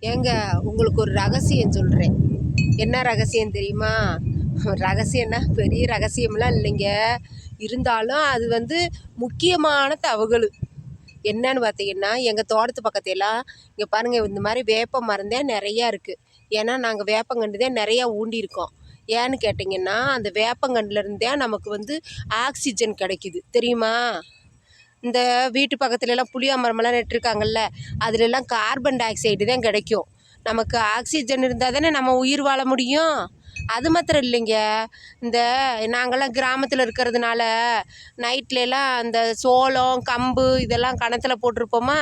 ஏங்க, உங்களுக்கு ஒரு ரகசியம் சொல்கிறேன். என்ன ரகசியம் தெரியுமா? ரகசியம்னா பெரிய ரகசியம்லாம் இல்லைங்க. இருந்தாலும் அது முக்கியமான தகவல். என்னன்னு பார்த்தீங்கன்னா, எங்கள் தோட்டத்து பக்கத்தையெல்லாம் இங்கே பாருங்கள், இந்த மாதிரி வேப்ப மரம் தான் நிறையா இருக்குது. ஏன்னா நாங்கள் வேப்பங்கன்று தான் நிறையா ஊண்டியிருக்கோம். ஏன்னு கேட்டிங்கன்னா, அந்த வேப்பங்கன்றுலேருந்து தான் நமக்கு ஆக்சிஜன் கிடைக்குது தெரியுமா? இந்த வீட்டு பக்கத்துலலாம் புளியா மரமெல்லாம் நட்டுருக்காங்கல்ல, அதுலெல்லாம் கார்பன் டை ஆக்சைடு தான் கிடைக்கும். நமக்கு ஆக்சிஜன் இருந்தால் தானே நம்ம உயிர் வாழ முடியும். அது மாத்திரம் இல்லைங்க, இந்த நாங்கள்லாம் கிராமத்தில் இருக்கிறதுனால நைட்லலாம் அந்த சோளம் கம்பு இதெல்லாம் கணத்துல போட்டிருப்போமா,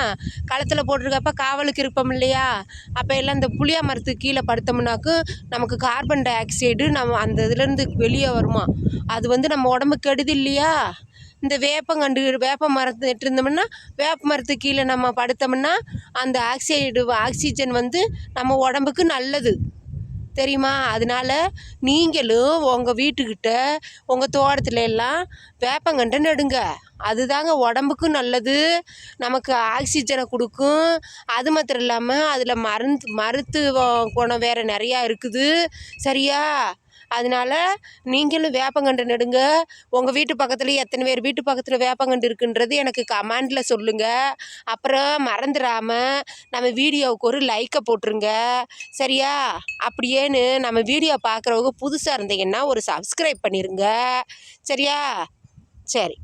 களத்தில் போட்டிருக்கப்ப காவலுக்கு இருப்போம் இல்லையா, அப்போ எல்லாம் இந்த புளியா மரத்துக்கு கீழே படுத்தோம்னாக்கு நமக்கு கார்பன் டை ஆக்சைடு நம்ம அந்த இதுலேருந்து வெளியே வருமா. அது நம்ம உடம்புக்கு கெடுது இல்லையா. இந்த வேப்ப மரத்தை நட்டுருந்தோம்னா, வேப்ப மரத்துக்கு கீழே நம்ம படுத்தோம்னா அந்த ஆக்சிஜன் நம்ம உடம்புக்கு நல்லது தெரியுமா. அதனால நீங்களும் உங்கள் வீட்டுக்கிட்ட உங்கள் தோட்டத்துல எல்லாம் வேப்பங்கன்றை நடுங்க. அதுதாங்க உடம்புக்கும் நல்லது, நமக்கு ஆக்சிஜனை கொடுக்கும். அது மாத்திரம் இல்லாமல் அதில் மருத்துவ குணம் வேறு நிறையா இருக்குது சரியா. அதனால நீங்களும் வேப்பங்கன்று நடுங்க. உங்கள் வீட்டு பக்கத்தில் எத்தனை பேர் வீட்டு பக்கத்தில் வேப்பங்கன்று இருக்குன்றது எனக்கு கமெண்டில் சொல்லுங்கள். அப்புறம் மறந்துடாமல் நம்ம வீடியோவுக்கு ஒரு லைக்கை போட்டுருங்க சரியா. அப்படியேன்னு நம்ம வீடியோ பார்க்குறவங்க புதுசாக இருந்தீங்கன்னா ஒரு சப்ஸ்கிரைப் பண்ணிடுங்க சரியா. சரி.